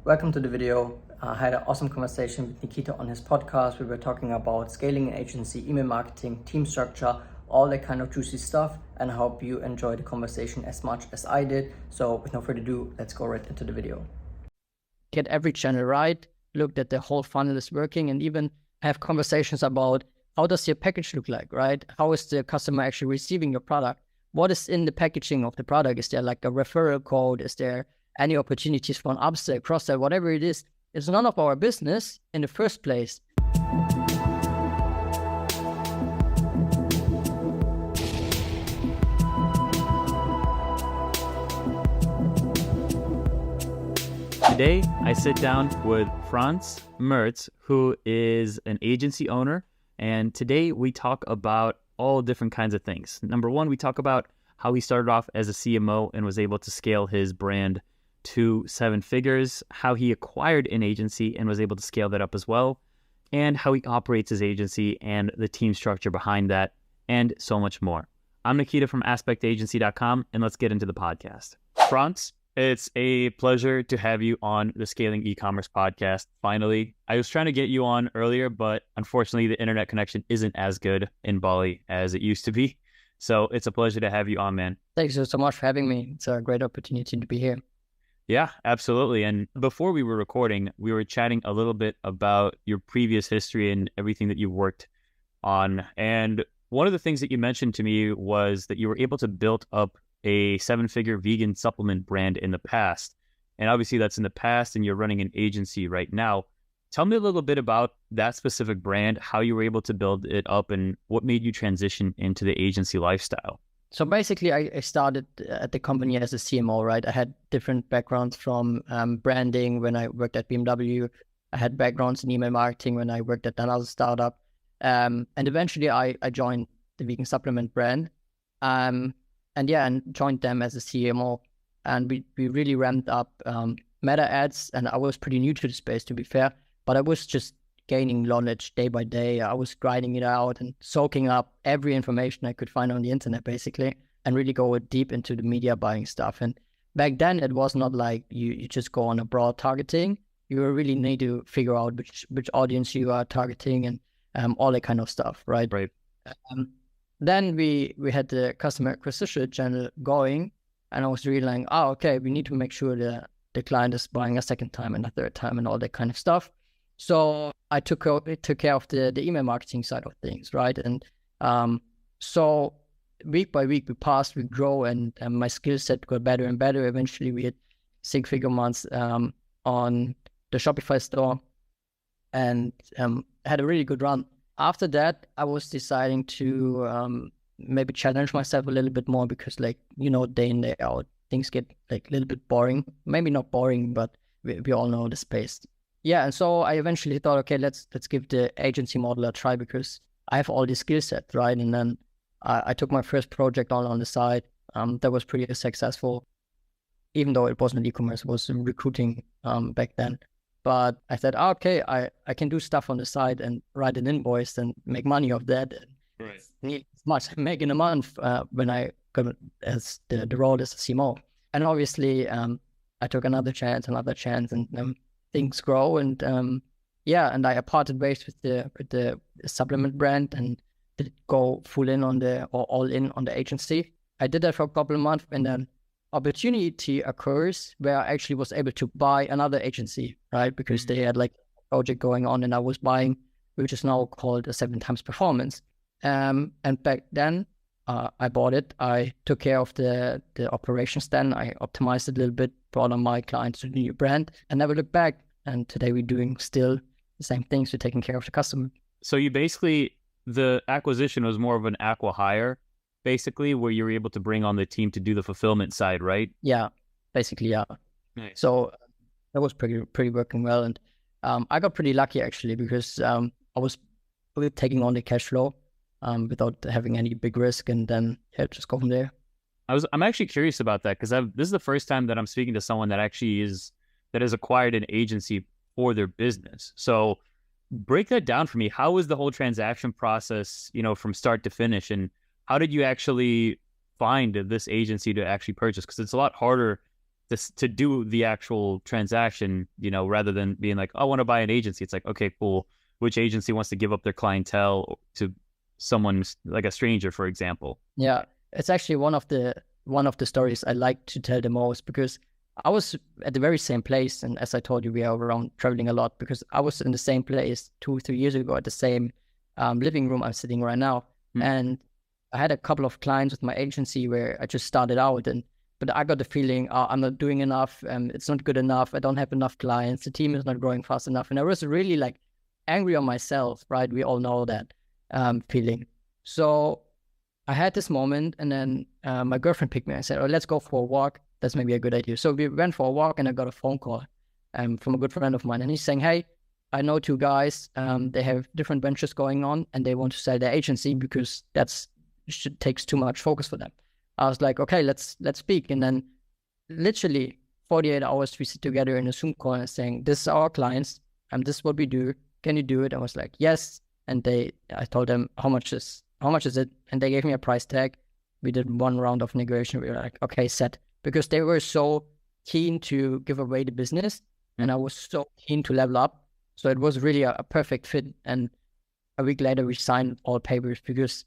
Welcome to the video. I had an awesome conversation with Nikita on his podcast. We were talking about scaling an agency, email marketing, team structure, all that kind of juicy stuff, and I hope you enjoy the conversation as much as I did. So with no further ado, let's go right into the video. Get every channel right, look that the whole funnel is working, and even have conversations about how does your package look like, right? How is the customer actually receiving your product? What is in the packaging of the product? Is there like a referral code? Is there any opportunities for an upsell, cross-sell, whatever it is? It's none of our business in the first place. Today, I sit down with Franz Mertz, who is an agency owner, and today we talk about all different kinds of things. Number one, we talk about how he started off as a CMO and was able to scale his brand to 7 figures, how he acquired an agency and was able to scale that up as well, and how he operates his agency and the team structure behind that, and so much more. I'm Nikita from aspectagency.com, and let's get into the podcast. Franz, it's a pleasure to have you on the Scaling Ecommerce Podcast. Finally, I was trying to get you on earlier, but unfortunately the internet connection isn't as good in Bali as it used to be. So it's a pleasure to have you on, man. Thanks so much for having me. It's a great opportunity to be here. Yeah, absolutely. And before we were recording, we were chatting a little bit about your previous history and everything that you worked on. And one of the things that you mentioned to me was that you were able to build up a 7-figure vegan supplement brand in the past. And obviously that's in the past and you're running an agency right now. Tell me a little bit about that specific brand, how you were able to build it up and what made you transition into the agency lifestyle. So basically, I started at the company as a CMO, right? I had different backgrounds from branding when I worked at BMW. I had backgrounds in email marketing when I worked at another startup. And eventually I joined the vegan supplement brand and joined them as a CMO. And we really ramped up meta ads. And I was pretty new to the space, to be fair, but I was just gaining knowledge day by day. I was grinding it out and soaking up every information I could find on the internet, basically, and really go deep into the media buying stuff. And back then, it was not like you just go on a broad targeting. You really need to figure out which audience you are targeting and all that kind of stuff, right? Right. Then we had the customer acquisition channel going, and I was really like, okay, we need to make sure the client is buying a second time and a third time and all that kind of stuff. So I took care of the email marketing side of things, right? And so week by week we passed, we grow, and my skill set got better and better. Eventually we had 6-figure months on the Shopify store and had a really good run. After that, I was deciding to maybe challenge myself a little bit more because, day in, day out, things get like a little bit boring. Maybe not boring, but we all know the space. Yeah, and so I eventually thought, okay, let's give the agency model a try because I have all the skill set, right? And then I took my first project on the side. That was pretty successful, even though it wasn't e-commerce, it was recruiting back then. But I said, okay, I can do stuff on the side and write an invoice and make money off that. Right. As much I make in a month when I got as the role as a CMO. And obviously, I took another chance, and things grow, and and I parted ways with the supplement brand and did go all in on the agency. I did that for a couple of months, and then opportunity occurs where I actually was able to buy another agency, right? Because they had like a project going on, and I was buying, which is now called a 7 times performance. And back then, I bought it. I took care of the operations then. I optimized it a little bit, brought on my clients to the new brand, and never looked back. And today we're doing still the same things. We're taking care of the customer. So the acquisition was more of an acqui-hire, basically, where you were able to bring on the team to do the fulfillment side, right? Yeah, basically, yeah. Nice. So that was pretty working well. And I got pretty lucky, actually, because I was taking on the cash flow without having any big risk, and then just go from there. I'm actually curious about that because this is the first time that I'm speaking to someone that has acquired an agency for their business. So break that down for me. How was the whole transaction process, from start to finish, and how did you actually find this agency to actually purchase? Because it's a lot harder to do the actual transaction, rather than being like, oh, I want to buy an agency. It's like, okay, cool. Which agency wants to give up their clientele to someone like a stranger, for example? Yeah, it's actually one of the stories I like to tell the most, because I was at the very same place. And as I told you, we are around traveling a lot, because I was in the same place 2-3 years ago at the same living room I'm sitting right now. And I had a couple of clients with my agency where I just started out, but I got the feeling, I'm not doing enough. It's not good enough. I don't have enough clients. The team is not growing fast enough. And I was really like angry on myself, right? We all know that feeling. So I had this moment, and then my girlfriend picked me and said, oh, let's go for a walk. That's maybe a good idea. So we went for a walk, and I got a phone call from a good friend of mine. And he's saying, hey, I know 2 guys. They have different ventures going on, and they want to sell their agency because takes too much focus for them. I was like, okay, let's speak. And then literally 48 hours, we sit together in a Zoom call and saying, this is our clients. This is what we do. Can you do it? I was like, yes. And I told them, how much is it? And they gave me a price tag. We did one round of negotiation. We were like, okay, set. Because they were so keen to give away the business, and I was so keen to level up. So it was really a perfect fit. And a week later, we signed all papers, because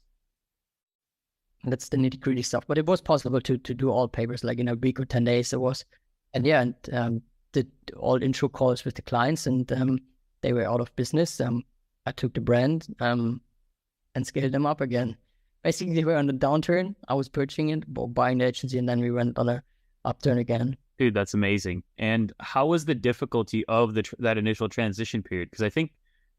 that's the nitty gritty stuff. But it was possible to do all papers like in a week or 10 days. It was, and yeah, and did all intro calls with the clients, and they were out of business. I took the brand and scaled them up again. Basically, we were on the downturn. I was purchasing it, buying the agency, and then we went on a upturn again. Dude, that's amazing. And how was the difficulty of that initial transition period? Because I think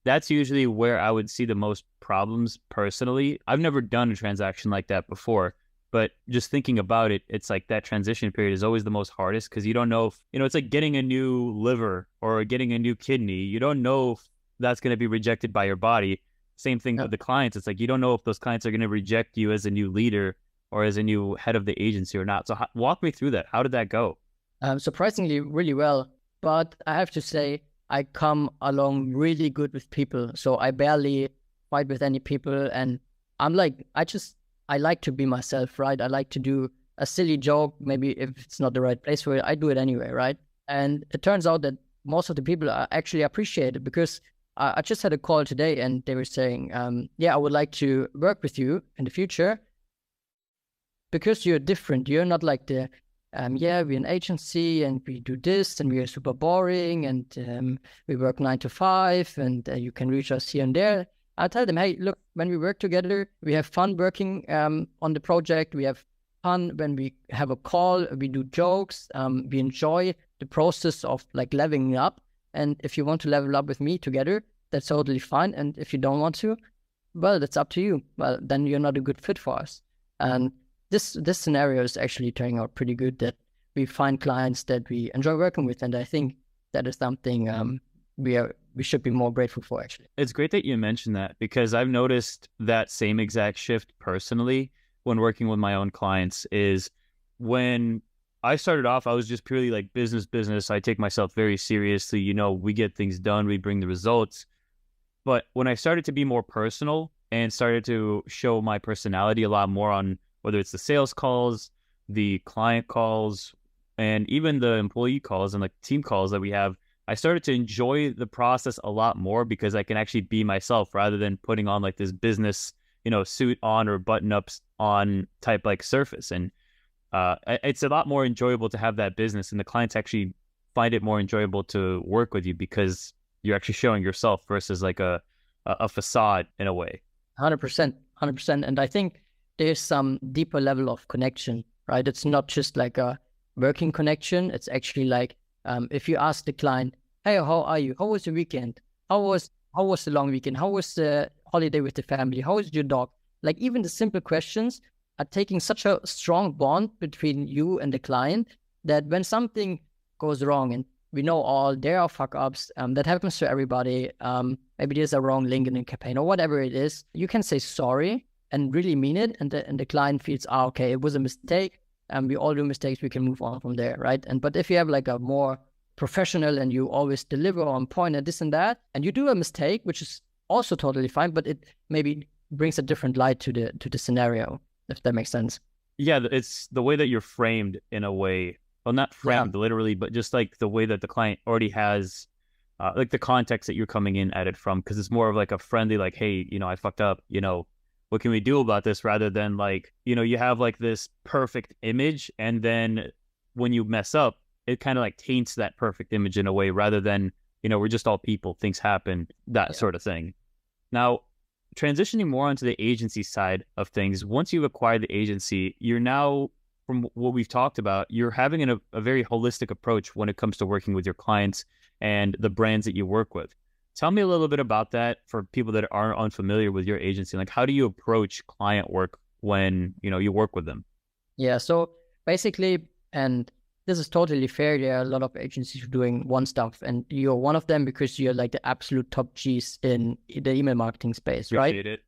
that's usually where I would see the most problems personally. I've never done a transaction like that before, but just thinking about it, it's like that transition period is always the most hardest, because you don't know if, it's like getting a new liver or getting a new kidney. You don't know if that's going to be rejected by your body. Same thing with the clients. It's like, you don't know if those clients are going to reject you as a new leader or as a new head of the agency or not. So walk me through that. How did that go? Surprisingly, really well. But I have to say, I come along really good with people. So I barely fight with any people. And I'm like, I like to be myself, right? I like to do a silly joke. Maybe if it's not the right place for it, I do it anyway, right? And it turns out that most of the people are actually appreciate it, because I just had a call today, and they were saying, yeah, I would like to work with you in the future, because you're different. You're not like the, yeah, we're an agency and we do this and we are super boring and we work 9 to 5 and you can reach us here and there. I tell them, hey, look, when we work together, we have fun working on the project. We have fun when we have a call, we do jokes, we enjoy the process of like leveling up. And if you want to level up with me together, that's totally fine. And if you don't want to, well, that's up to you. Well, then you're not a good fit for us. And this scenario is actually turning out pretty good, that we find clients that we enjoy working with. And I think that is something we should be more grateful for, actually. It's great that you mentioned that, because I've noticed that same exact shift personally when working with my own clients. Is when I started off, I was just purely like business. I take myself very seriously. We get things done, we bring the results. But when I started to be more personal and started to show my personality a lot more on whether it's the sales calls, the client calls, and even the employee calls and like team calls that we have, I started to enjoy the process a lot more, because I can actually be myself rather than putting on like this business, suit on or button ups on type like surface. And it's a lot more enjoyable to have that business, and the clients actually find it more enjoyable to work with you because you're actually showing yourself versus like a facade in a way. 100%. And I think there's some deeper level of connection, right? It's not just like a working connection. It's actually like, if you ask the client, hey, how are you? How was your weekend? How was the long weekend? How was the holiday with the family? How is your dog? Like, even the simple questions are taking such a strong bond between you and the client, that when something goes wrong, and we know there are fuck ups, that happens to everybody. Maybe there's a wrong link in a campaign or whatever it is. You can say sorry and really mean it. And the client feels, okay, it was a mistake. We all do mistakes. We can move on from there, right? But if you have like a more professional and you always deliver on point and this and that, and you do a mistake, which is also totally fine, but it maybe brings a different light to the scenario, if that makes sense. Yeah, it's the way that you're framed in a way well, not framed literally, but just like the way that the client already has like the context that you're coming in at it from, because it's more of like a friendly, like, hey, I fucked up, what can we do about this, rather than like, you have like this perfect image, and then when you mess up, it kind of like taints that perfect image in a way, rather than, we're just all people, things happen, that sort of thing. Now, transitioning more onto the agency side of things, once you've acquired the agency, you're now, from what we've talked about, you're having a very holistic approach when it comes to working with your clients and the brands that you work with. Tell me a little bit about that for people that are unfamiliar with your agency. Like, how do you approach client work when, you work with them? Yeah, so basically, and this is totally fair, there are a lot of agencies doing one stuff, and you're one of them because you're like the absolute top G's in the email marketing space, Appreciate right? it.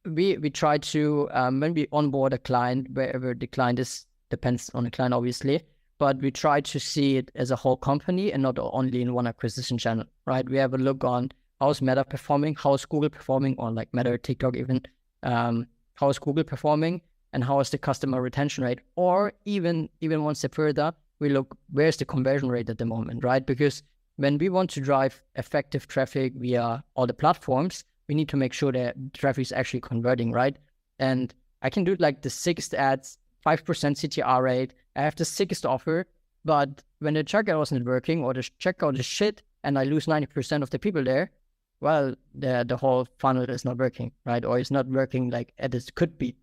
We try to, when we onboard a client, wherever the client is, depends on the client, obviously, but we try to see it as a whole company and not only in one acquisition channel, right? We have a look on how's Meta performing, how's Google performing, or like Meta or TikTok even, how is Google performing, and how is the customer retention rate? Or even one step further, we look, where's the conversion rate at the moment, right? Because when we want to drive effective traffic via all the platforms, we need to make sure that traffic is actually converting, right? And I can do like the sickest ads, 5% CTR rate. I have the sickest offer, but when the checkout wasn't working, or the checkout is shit, and I lose 90% of the people there, well, the whole funnel is not working, right? Or it's not working like as it could be.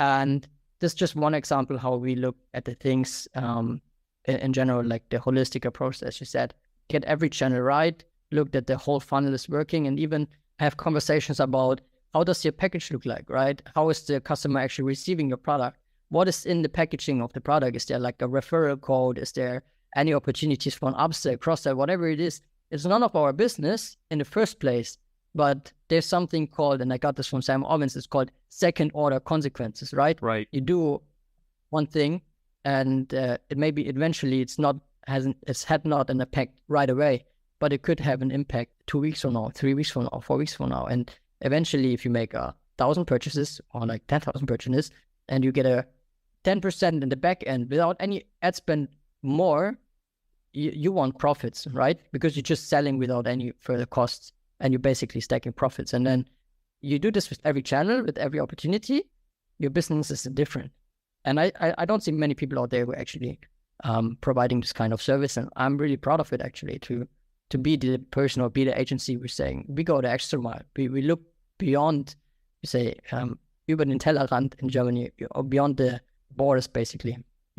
And this is just one example how we look at the things in general, like the holistic approach, as you said. Get every channel right, look that the whole funnel is working, and even have conversations about how does your package look like, right? How is the customer actually receiving your product? What is in the packaging of the product? Is there like a referral code? Is there any opportunities for an upsell, cross-sell, whatever it is? It's none of our business in the first place, but there's something called, and I got this from Sam Owens, it's called second order consequences, right? Right. You do one thing, and it maybe eventually it's had not an impact right away, but it could have an impact 2 weeks from now, 3 weeks from now, 4 weeks from now. And eventually, if you make 1,000 purchases or like 10,000 purchases, and you get a 10% in the back end without any ad spend more, you want profits, right? Because you're just selling without any further costs, and you're basically stacking profits. And then you do this with every channel, with every opportunity, your business is different. And I don't see many people out there who are actually providing this kind of service. And I'm really proud of it, actually, to be the person or be the agency who's saying, we go the extra mile. We look beyond, you say, über den Tellerrand in Germany, or beyond the borders, basically.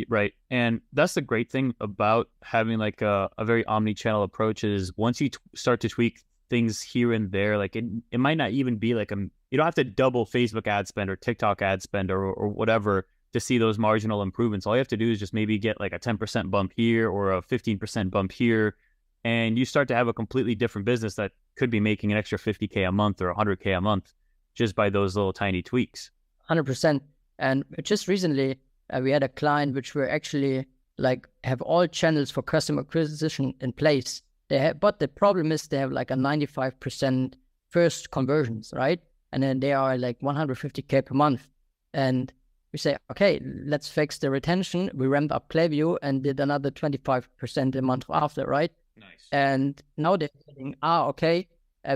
Right. And that's the great thing about having like a very omni-channel approach is once you start to tweak things here and there, like it might not even be like you don't have to double Facebook ad spend or TikTok ad spend or whatever to see those marginal improvements. All you have to do is just maybe get like a 10% bump here or a 15% bump here, and you start to have a completely different business that could be making an extra 50K a month or 100K a month just by those little tiny tweaks. 100%. And just recently, we had a client which were actually like have all channels for customer acquisition in place. But the problem is they have like a 95% first conversions, right? And then they are like 150K per month. And we say, okay, let's fix the retention. We ramped up Klaviyo and did another 25% a month after, right? Nice. And now they're saying, okay,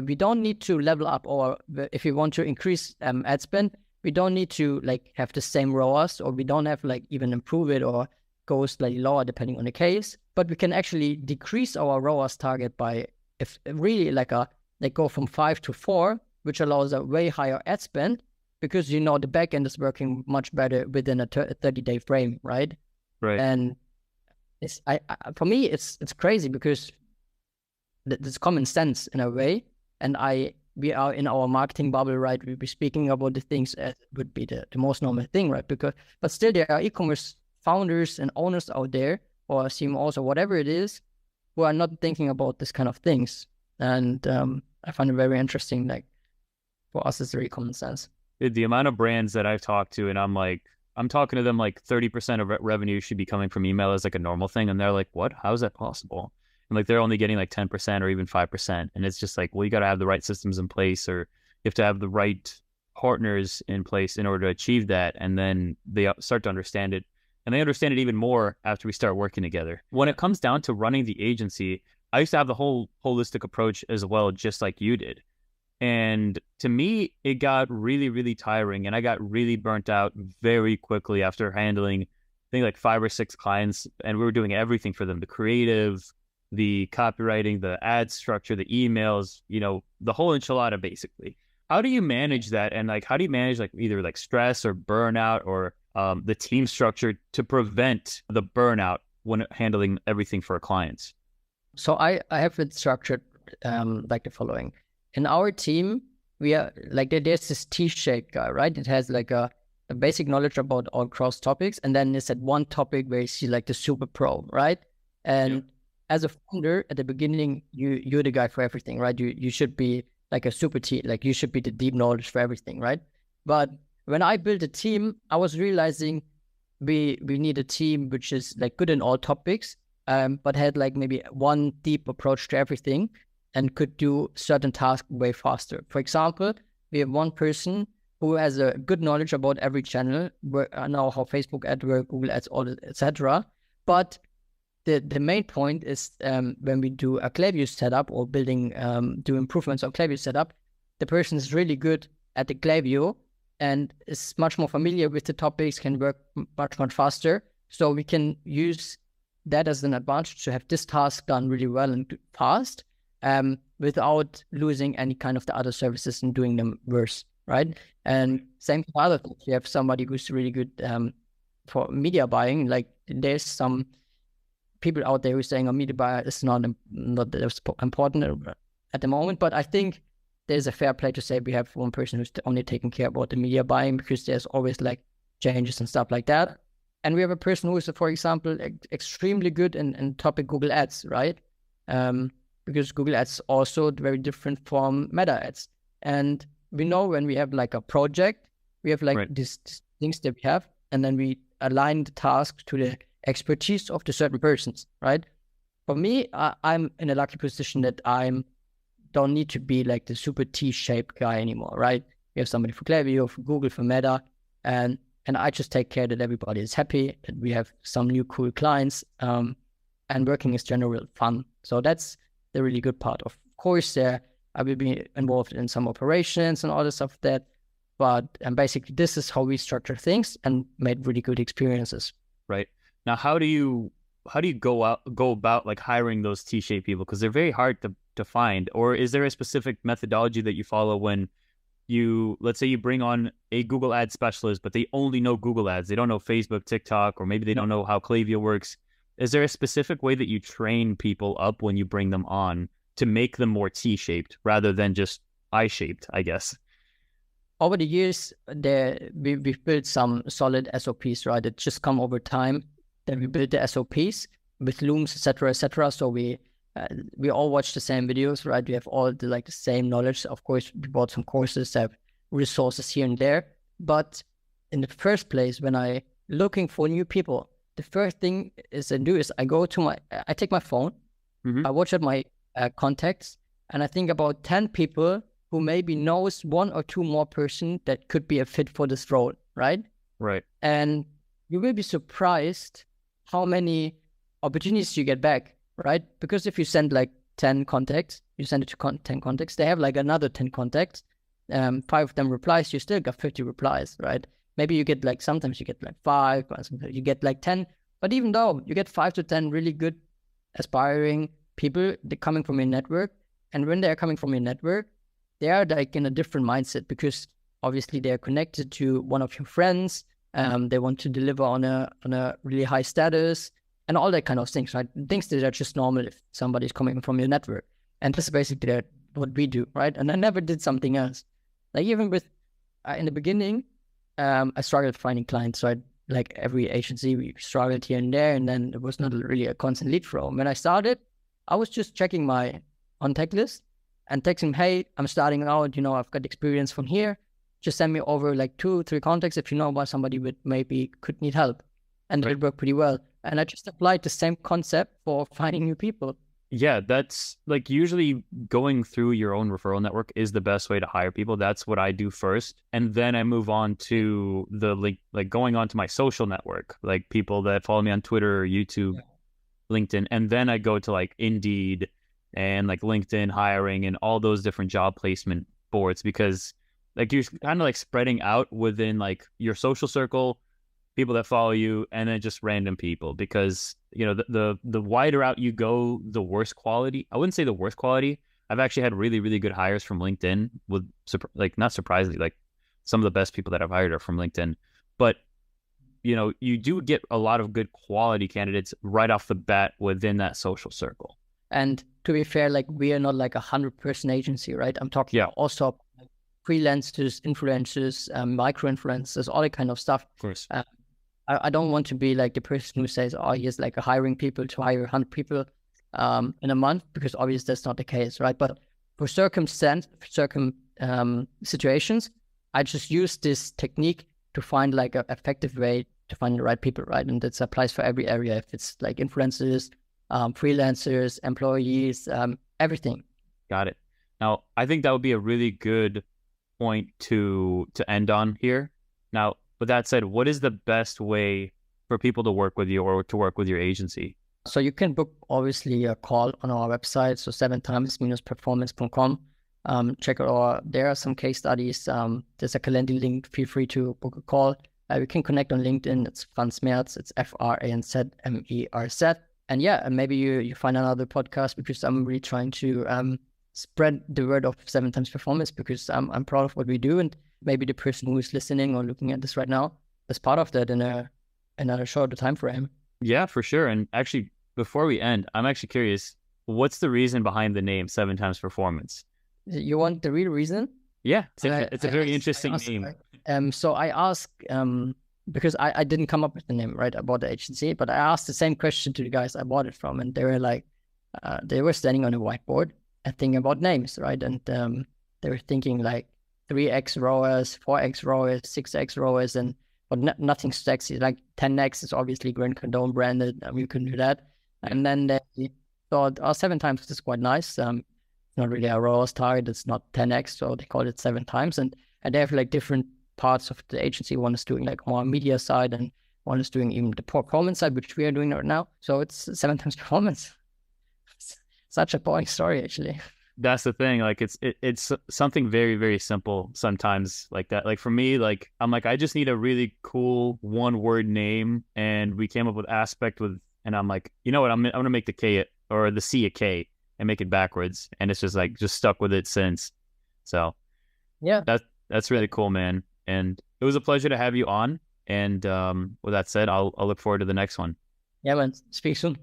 we don't need to level up, or if we want to increase ad spend, we don't need to like have the same ROAS, or we don't have like even improve it or go slightly lower depending on the case, but we can actually decrease our ROAS target by, if really like go from 5 to 4, which allows a way higher ad spend, because the back end is working much better within a 30-day frame, right? Right. And for me, it's crazy because it's common sense in a way, and we are in our marketing bubble, right? We'll be speaking about the things as would be the most normal thing, right? But still there are e-commerce founders and owners out there, or CMOs or whatever it is, who are not thinking about this kind of things. And I find it very interesting. Like, for us, it's very common sense. The amount of brands that I've talked to, and I'm talking to them like 30% of revenue should be coming from email as like a normal thing. And they're like, what? How is that possible? And like they're only getting like 10% or even 5%. And it's just like, well, you got to have the right systems in place, or you have to have the right partners in place in order to achieve that. And then they start to understand it. And they understand it even more after we start working together. When it comes down to running the agency, I used to have the whole holistic approach as well, just like you did. And to me, it got really, really tiring, and I got really burnt out very quickly after handling, I think, like 5 or 6 clients, and we were doing everything for them: the creative, the copywriting, the ad structure, the emails, the whole enchilada, basically. How do you manage that? And like, how do you manage like either like stress or burnout or the team structure to prevent the burnout when handling everything for our clients? So I have it structured like the following. In our team, we are like, there's this T-shaped guy, right? It has like a basic knowledge about all cross topics. And then there's that one topic where you see like the super pro, right? And as a founder at the beginning, you're the guy for everything, right? You should be like a super T, like you should be the deep knowledge for everything, right? But when I built a team, I was realizing we need a team which is like good in all topics, but had like maybe one deep approach to everything and could do certain tasks way faster. For example, we have one person who has a good knowledge about every channel, now how Facebook ads work, Google ads, all etc. But the main point is when we do a Klaviyo setup or building, do improvements on Klaviyo setup, the person is really good at the Klaviyo and is much more familiar with the topics, can work much faster. So we can use that as an advantage to have this task done really well and fast, without losing any kind of the other services and doing them worse, right? And same for other things. You have somebody who's really good for media buying. Like there's some people out there who are saying, media buyer is not that important at the moment, but I think there's a fair play to say we have one person who's only taking care about the media buying, because there's always like changes and stuff like that. And we have a person who is, for example, extremely good in topic Google ads, right? Because Google ads also very different from meta ads. And we know when we have like a project, we have like these things that we have, and then we align the task to the expertise of the certain persons, right? For me, I'm in a lucky position that don't need to be like the super T-shaped guy anymore, right? We have somebody for Klaviyo, for Google, for Meta, and I just take care that everybody is happy, that we have some new cool clients, and working is general fun. So that's the really good part. Of course, I will be involved in some operations and all this stuff but basically this is how we structure things and made really good experiences. Right. Now, how do you go about like hiring those T-shaped people? Because they're very hard to find. Or is there a specific methodology that you follow when let's say you bring on a Google ad specialist, but they only know Google ads, they don't know Facebook, TikTok, or maybe they don't know how Klaviyo works? Is there a specific way that you train people up when you bring them on to make them more T-shaped rather than just I-shaped, I guess? Over the years, we've built some solid SOPs, right? It just come over time. Then we build the SOPs with looms, etc., etc. So we all watch the same videos, right? We have all the same knowledge. Of course, we bought some courses, have resources here and there. But in the first place, when I looking for new people, the first thing I do is I take my phone, I watch at my contacts, and I think about 10 people who maybe knows 1 or 2 more person that could be a fit for this role, right? Right. And you will be surprised how many opportunities you get back, right? Because if you send like 10 contacts, you send it to 10 contacts, they have like another 10 contacts, 5 of them replies, you still got 50 replies, right? Maybe you get sometimes you get 5, sometimes you get 10, but even though you get 5 to 10 really good, aspiring people, they're coming from your network. And when they're coming from your network, they are in a different mindset, because obviously they're connected to one of your friends. They want to deliver on a really high status and all that kind of things, right? Things that are just normal if somebody's coming from your network. And this is basically what we do, right? And I never did something else. Like even with, in the beginning, I struggled finding clients, right? Like every agency, we struggled here and there, and then it was not really a constant lead flow. When I started, I was just checking my contact list and texting, hey, I'm starting out, I've got experience from here. Just send me over 2-3 contacts if you know about somebody that maybe could need help. And it worked pretty well. And I just applied the same concept for finding new people. Yeah, that's like usually going through your own referral network is the best way to hire people. That's what I do first. And then I move on to the like going on to my social network, like people that follow me on Twitter or YouTube, LinkedIn. And then I go to like Indeed and like LinkedIn hiring and all those different job placement boards, because like you're kind of like spreading out within like your social circle, people that follow you, and then just random people, because the wider out you go, the worse quality. I wouldn't say the worst quality. I've actually had really, really good hires from LinkedIn with like, not surprisingly, like some of the best people that I've hired are from LinkedIn. But you do get a lot of good quality candidates right off the bat within that social circle. And to be fair, like we are not like 100-person agency, right? I'm talking also freelancers, influencers, micro influencers, all that kind of stuff. Of course. I don't want to be like the person who says, oh, he's like hiring people to hire 100 people in a month, because obviously that's not the case, right? But for situations, I just use this technique to find like an effective way to find the right people, right? And that applies for every area. If it's like influencers, freelancers, employees, everything. Got it. Now, I think that would be a really good point to end on here. Now, with that said, what is the best way for people to work with you or to work with your agency? So you can book obviously a call on our website, so 7times-performance.com. Check out there are some case studies. There's a calendar link. Feel free to book a call. We can connect on LinkedIn. It's Franz Merz. It's FRANZMERZ. And and maybe you find another podcast, because I'm really trying to spread the word of 7times Performance, because I'm proud of what we do, and maybe the person who is listening or looking at this right now is part of that in a shorter time frame. Yeah, for sure. And actually, before we end, I'm actually curious, what's the reason behind the name 7times Performance? You want the real reason? Yeah, it's a very interesting name. So I asked, because I didn't come up with the name, right? I bought the agency, but I asked the same question to the guys I bought it from, and they were like, they were standing on a whiteboard and thinking about names, right? And they were thinking like 3x rowers, 4x rowers, 6x rowers, but nothing sexy. Like 10x is obviously Grant Cardone branded, and we couldn't do that. And then they thought, 7 times is quite nice. It's not really a rowers target, it's not 10x, so they called it 7 times. And they have like different parts of the agency. One is doing like more media side, and one is doing even the performance side, which we are doing right now. So it's 7 times performance. Such a boring story, actually. That's the thing. Like it's something very, very simple sometimes like that. Like for me, like I'm like, I just need a really cool 1-word name, and we came up with aspect and I'm like, you know what? I'm gonna make the K or the C a K and make it backwards, and it's just stuck with it since. So yeah, that's really cool, man. And it was a pleasure to have you on. And with that said, I'll look forward to the next one. Yeah, man. Speak soon.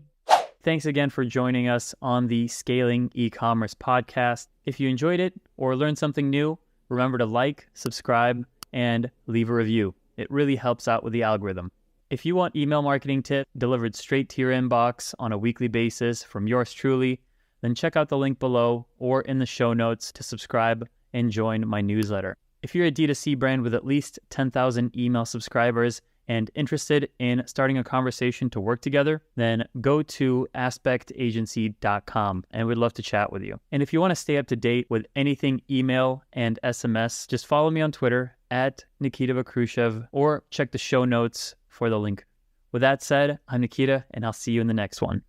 Thanks again for joining us on the Scaling Ecommerce Podcast. If you enjoyed it or learned something new, remember to like, subscribe, and leave a review. It really helps out with the algorithm. If you want email marketing tips delivered straight to your inbox on a weekly basis from yours truly, then check out the link below or in the show notes to subscribe and join my newsletter. If you're a D2C brand with at least 10,000 email subscribers and interested in starting a conversation to work together, then go to aspectagency.com, and we'd love to chat with you. And if you want to stay up to date with anything email and SMS, just follow me on Twitter at Nikita Bakrushev, or check the show notes for the link. With that said, I'm Nikita, and I'll see you in the next one.